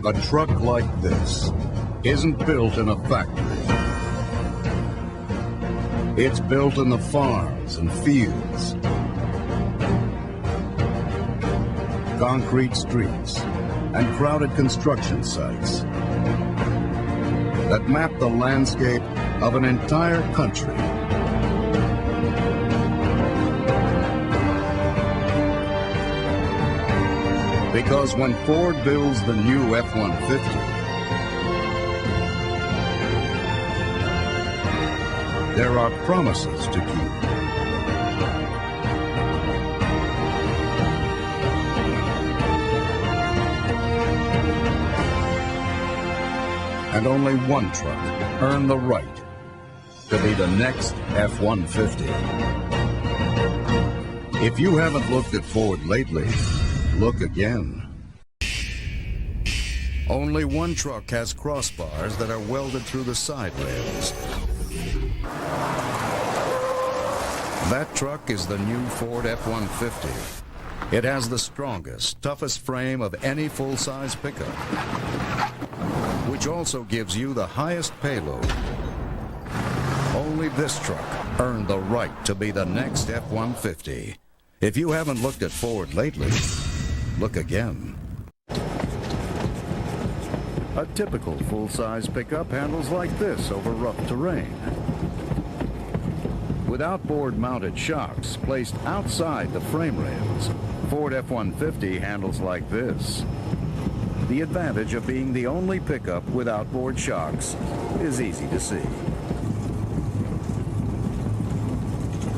A truck like this isn't built in a factory. It's built in the farms and fields, concrete streets, and crowded construction sites that map the landscape of an entire country. Because when Ford builds the new F-150, there are promises to keep. And only one truck earned the right to be the next F-150. If you haven't looked at Ford lately, look again. Only one truck has crossbars that are welded through the side rails. That truck is the new Ford F-150. It has the strongest, toughest frame of any full-size pickup, which also gives you the highest payload. Only this truck earned the right to be the next F-150. If you haven't looked at Ford lately, look again. A typical full-size pickup handles like this over rough terrain. With outboard-mounted shocks placed outside the frame rails, Ford F-150 handles like this. The advantage of being the only pickup with outboard shocks is easy to see.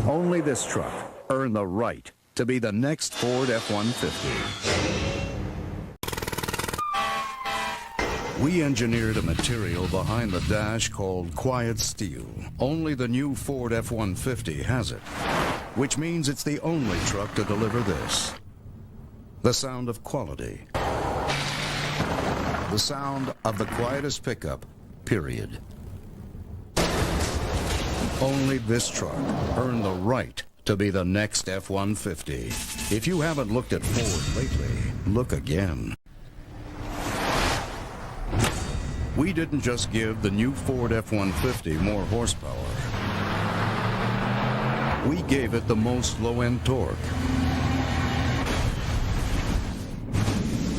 Only this truck earned the right to be the next Ford F-150. We engineered a material behind the dash called quiet steel. Only the new Ford F-150 has it, which means it's the only truck to deliver this. The sound of quality. The sound of the quietest pickup, period. Only this truck earned the right to be the next F-150. If you haven't looked at Ford lately, look again. We didn't just give the new Ford F-150 more horsepower. We gave it the most low-end torque.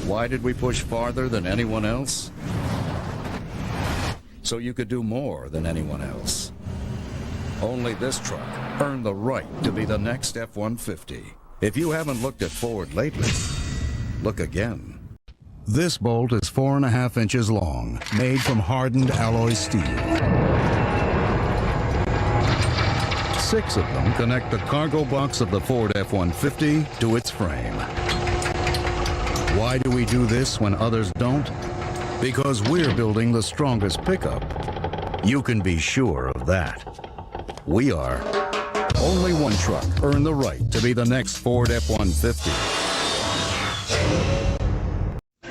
Why did we push farther than anyone else? So you could do more than anyone else. Only this truck earned the right to be the next F-150. If you haven't looked at Ford lately, look again. This bolt is 4.5 inches long, made from hardened alloy steel. 6 of them connect the cargo box of the Ford F-150 to its frame. Why do we do this when others don't? Because we're building the strongest pickup. You can be sure of that. We are. Only one truck earned the right to be the next Ford F-150.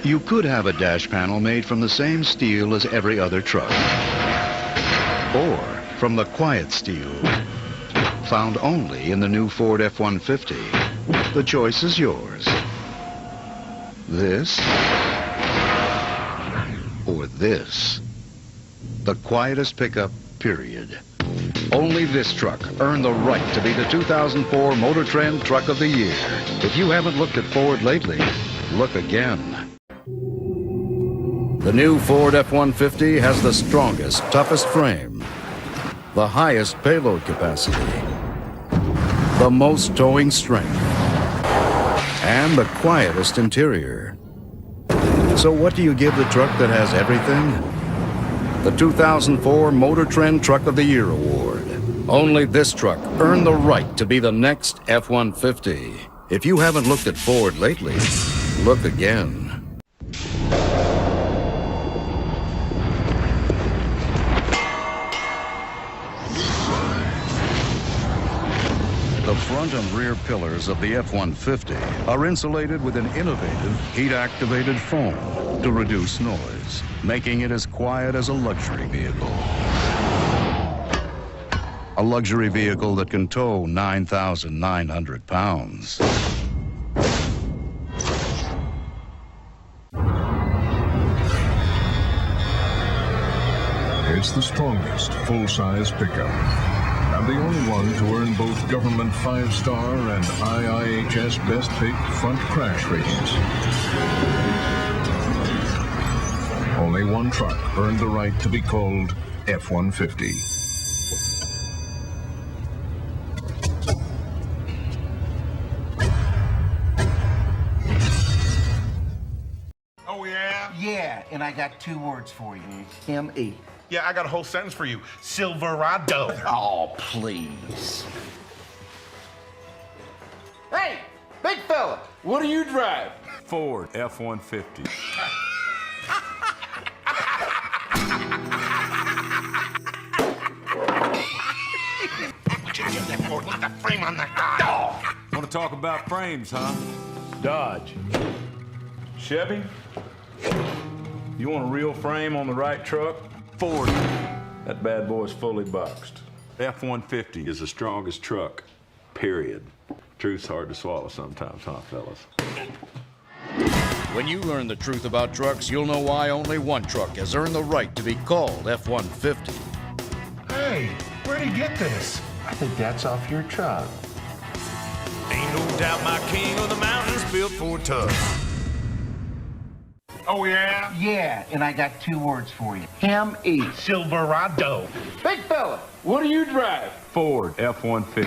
You could have a dash panel made from the same steel as every other truck, or from the quiet steel, found only in the new Ford F-150. The choice is yours. This, or this. The quietest pickup, period. Only this truck earned the right to be the 2004 Motor Trend Truck of the Year. If you haven't looked at Ford lately, look again. The new Ford F-150 has the strongest, toughest frame, the highest payload capacity, the most towing strength, and the quietest interior. So what do you give the truck that has everything? The 2004 Motor Trend Truck of the Year award. Only this truck earned the right to be the next F-150. If you haven't looked at Ford lately, look again. The front and rear pillars of the F-150 are insulated with an innovative heat-activated foam to reduce noise, making it as quiet as a luxury vehicle. A luxury vehicle that can tow 9,900 pounds. It's the strongest full-size pickup, and the only one to earn both government 5-star and IIHS Best Pick front crash ratings. Only one truck earned the right to be called F-150. Oh, yeah? Yeah, and I got 2 words for you. M-E. Yeah, I got a whole sentence for you. Silverado. Oh, please. Hey, big fella, what do you drive? Ford F-150. What you do that for? Put the frame on that guy. Want to talk about frames, huh? Dodge. Chevy? You want a real frame on the right truck? Ford. That bad boy's fully boxed. F-150 is the strongest truck, period. Truth's hard to swallow sometimes, huh, fellas? When you learn the truth about trucks, you'll know why only one truck has earned the right to be called F-150. Hey, where'd he get this? I think that's off your truck. Ain't no doubt my king of the mountains built for tough. Oh, yeah? Yeah, and I got 2 words for you. M-E. Silverado. Big fella, what do you drive? Ford F-150.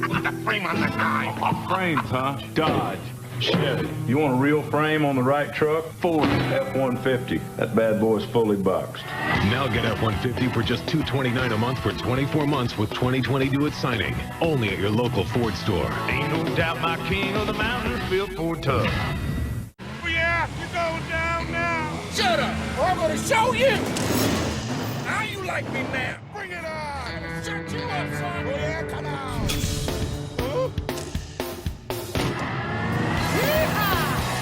Put the frame on that guy. Frames, huh? Dodge. Chevy. You want a real frame on the right truck? Ford F-150. That bad boy's fully boxed. Now get F-150 for just $229 a month for 24 months with 2020 due at signing. Only at your local Ford store. Ain't no doubt my king of the mountains built for tough. Oh, yeah? You're going down now. Shut up, or I'm gonna show you! How you like me now? Bring it on. Shut you up, son! Oh, yeah, come on.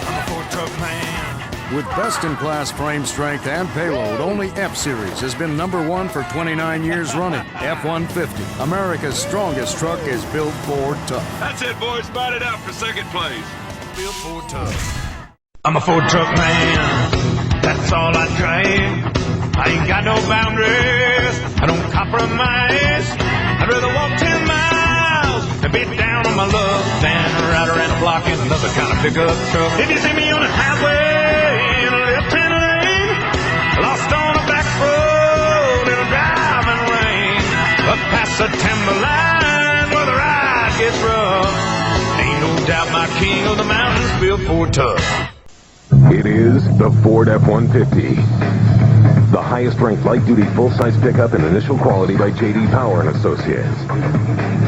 I'm a Ford truck man. With best-in-class frame strength and payload, only F-Series has been #1 for 29 years running. F-150, America's strongest truck, is built for tough. That's it, boys. Spot it out for second place. Built for tough. I'm a Ford truck man. That's all I drive. I ain't got no boundaries. I don't compromise. I'd rather walk 10 miles and be down on my luck than ride around the block in another kind of pickup truck. If you see me on the highway in a left-hand lane, lost on a back road in a driving rain, up past the timberline where the ride gets rough, ain't no doubt my king of the mountains built for tough. It is the Ford F-150. The highest-ranked light-duty full-size pickup in initial quality by J.D. Power and Associates.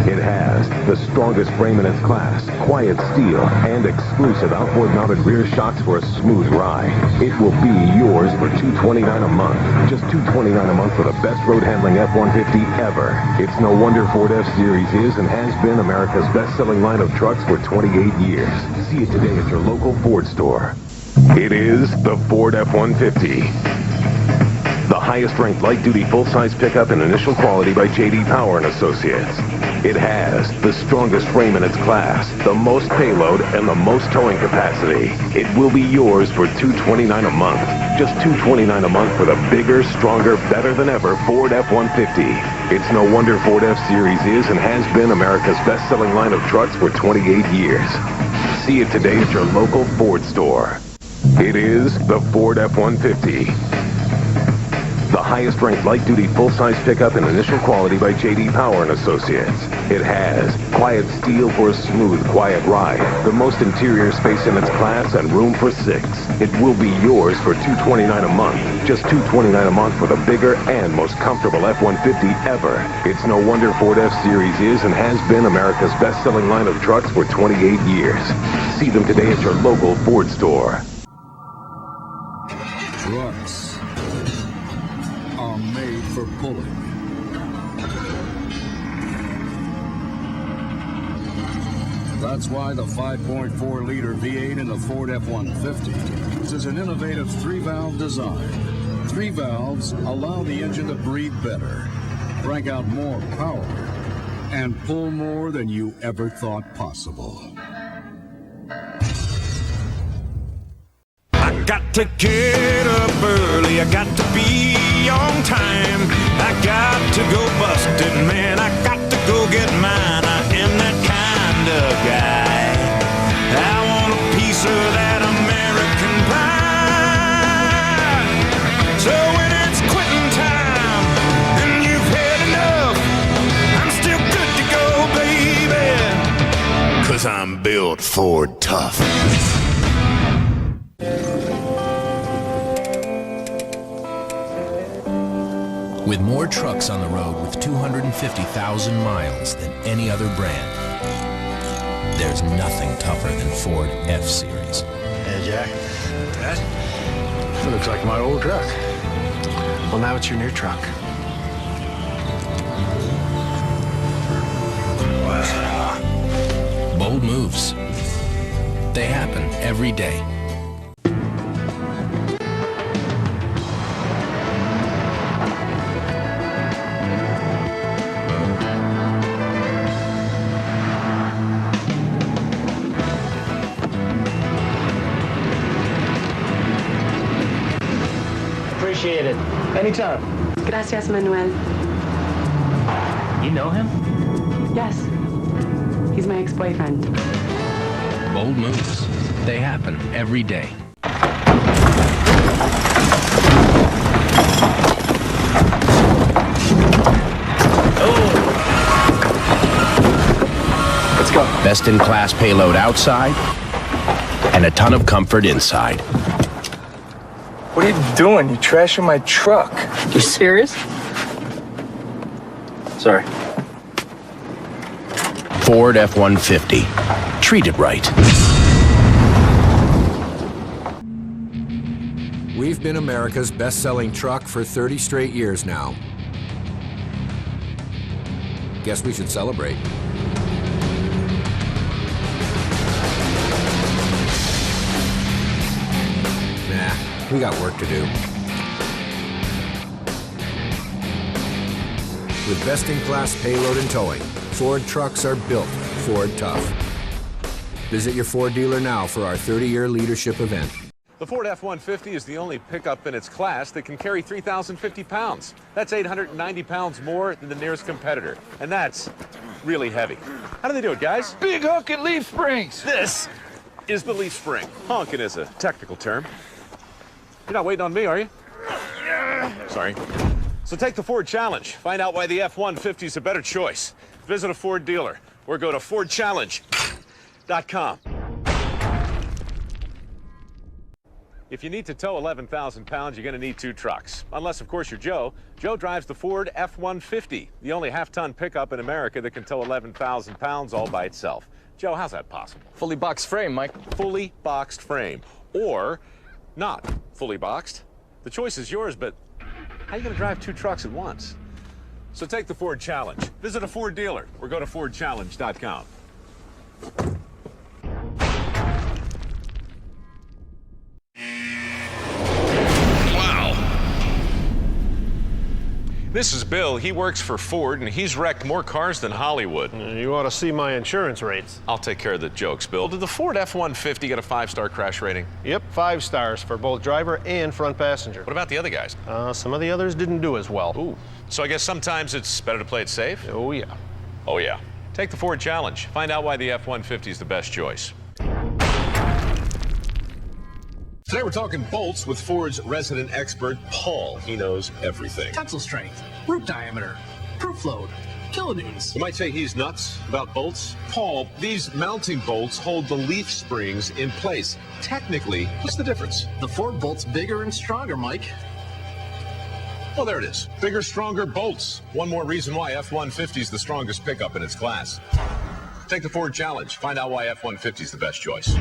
It has the strongest frame in its class, quiet steel, and exclusive outboard-mounted rear shocks for a smooth ride. It will be yours for $229 a month. Just $229 a month for the best road-handling F-150 ever. It's no wonder Ford F-Series is and has been America's best-selling line of trucks for 28 years. See it today at your local Ford store. It is the Ford F-150. The highest-ranked light-duty full-size pickup in initial quality by J.D. Power and Associates. It has the strongest frame in its class, the most payload, and the most towing capacity. It will be yours for $229 a month. Just $229 a month for the bigger, stronger, better-than-ever Ford F-150. It's no wonder Ford F-Series is and has been America's best-selling line of trucks for 28 years. See it today at your local Ford store. It is the Ford F-150. The highest-ranked light-duty full-size pickup in initial quality by J.D. Power and Associates. It has quiet steel for a smooth, quiet ride, the most interior space in its class, and room for 6. It will be yours for $229 a month. Just $229 a month for the bigger and most comfortable F-150 ever. It's no wonder Ford F-Series is and has been America's best-selling line of trucks for 28 years. See them today at your local Ford store. Trucks are made for pulling. That's why the 5.4-liter V8 in the Ford F-150 uses an innovative 3-valve design. 3 valves allow the engine to breathe better, crank out more power, and pull more than you ever thought possible. got to get up early, I got to be on time. I got to go busted, man, I got to go get mine. I am that kind of guy. I want a piece of that American pie. So when it's quitting time and you've had enough, I'm still good to go, baby, 'cause I'm built Ford tough. With more trucks on the road with 250,000 miles than any other brand, there's nothing tougher than Ford F-Series. Hey, Jack. Dad? It looks like my old truck. Well, now it's your new truck. Wow. Bold moves. They happen every day. Appreciate it. Anytime. Gracias, Manuel. You know him? Yes. He's my ex-boyfriend. Bold moves. They happen every day. Let's go. Best-in-class payload outside and a ton of comfort inside. What are you doing? You trashing my truck. You serious? Sorry. Ford F-150. Treat it right. We've been America's best-selling truck for 30 straight years now. Guess we should celebrate. Nah, we got work to do. With best-in-class payload and towing, Ford trucks are built Ford tough. Visit your Ford dealer now for our 30-year leadership event. The Ford F-150 is the only pickup in its class that can carry 3,050 pounds. That's 890 pounds more than the nearest competitor. And that's really heavy. How do they do it, guys? Big hook and leaf springs. This is the leaf spring. Honking is a technical term. You're not waiting on me, are you? Sorry. So take the Ford Challenge. Find out why the F-150 is a better choice. Visit a Ford dealer or go to FordChallenge.com. If you need to tow 11,000 pounds, you're going to need two trucks. Unless, of course, you're Joe. Joe drives the Ford F-150, the only half-ton pickup in America that can tow 11,000 pounds all by itself. Joe, how's that possible? Fully boxed frame, Mike. Fully boxed frame. Or not fully boxed. The choice is yours, but how are you going to drive two trucks at once? So take the Ford Challenge. Visit a Ford dealer or go to FordChallenge.com. This is Bill. He works for Ford, and he's wrecked more cars than Hollywood. You ought to see my insurance rates. I'll take care of the jokes, Bill. Did the Ford F-150 get a 5-star crash rating? Yep, 5 stars for both driver and front passenger. What about the other guys? Some of the others didn't do as well. Ooh. So I guess sometimes it's better to play it safe? Oh, yeah. Oh, yeah. Take the Ford Challenge. Find out why the F-150 is the best choice. Today we're talking bolts with Ford's resident expert, Paul. He knows everything. Tensile strength, root diameter, proof load, kilonewtons. You might say he's nuts about bolts. Paul, these mounting bolts hold the leaf springs in place. Technically, what's the difference? The Ford bolt's bigger and stronger, Mike. Well, there it is. Bigger, stronger bolts. One more reason why F-150 is the strongest pickup in its class. Take the Ford Challenge. Find out why F-150 is the best choice.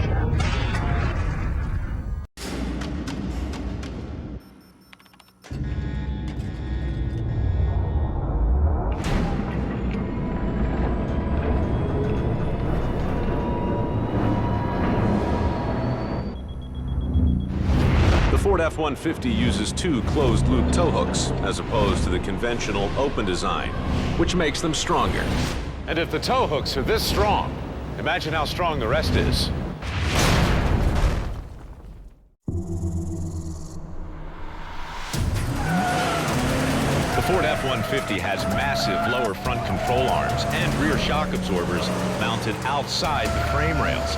The Ford F-150 uses two closed-loop tow hooks as opposed to the conventional open design, which makes them stronger. And if the tow hooks are this strong, imagine how strong the rest is. F-150 has massive lower front control arms and rear shock absorbers mounted outside the frame rails,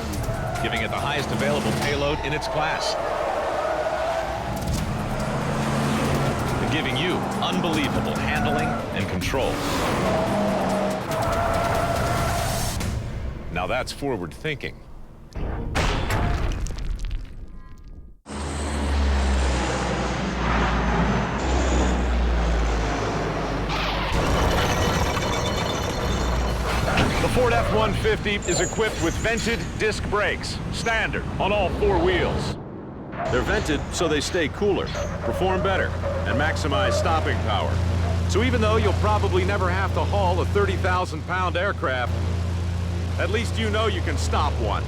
giving it the highest available payload in its class. And giving you unbelievable handling and control. Now that's forward thinking. The Ford F-150 is equipped with vented disc brakes, standard on all four wheels. They're vented so they stay cooler, perform better, and maximize stopping power. So even though you'll probably never have to haul a 30,000-pound aircraft, at least you know you can stop one.